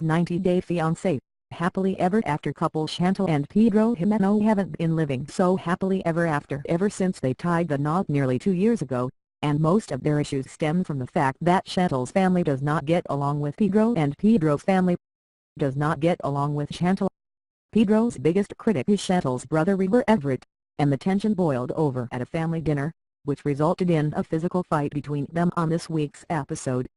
90-day fiancé, happily ever after couple Chantel and Pedro Jimeno haven't been living so happily ever after ever since they tied the knot nearly 2 years ago, and most of their issues stem from the fact that Chantel's family does not get along with Pedro and Pedro's family does not get along with Chantel. Pedro's biggest critic is Chantels Brother River, and the tension boiled over at a family dinner, which resulted in a physical fight between them on this week's episode.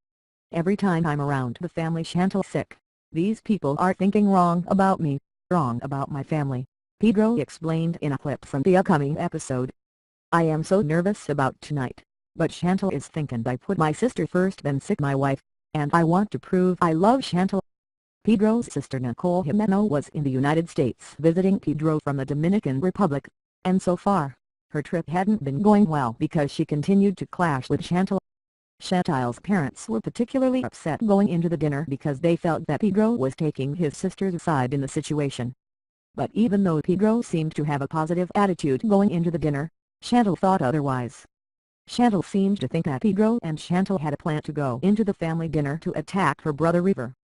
"Every time I'm around the family," Chantel sick, "these people are thinking wrong about me, wrong about my family," Pedro explained in a clip from the upcoming episode. "I am so nervous about tonight, but Chantel is thinking I put my sister first then sick my wife, and I want to prove I love Chantel." Pedro's sister Nicole Jimeno was in the United States visiting Pedro from the Dominican Republic, and so far, her trip hadn't been going well because she continued to clash with Chantel. Chantel's parents were particularly upset going into the dinner because they felt that Pedro was taking his sister's side in the situation. But even though Pedro seemed to have a positive attitude going into the dinner, Chantel thought otherwise. Chantel seemed to think that Pedro and Chantel had a plan to go into the family dinner to attack her brother River.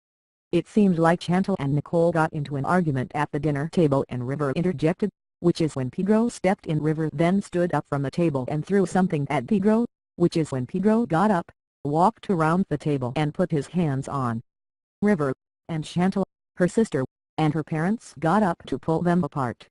It seemed like Chantel and Nicole got into an argument at the dinner table and River interjected, which is when Pedro stepped in. River then stood up from the table and threw something at Pedro, which is when Pedro got up, walked around the table and put his hands on River, and Chantel, her sister, and her parents got up to pull them apart.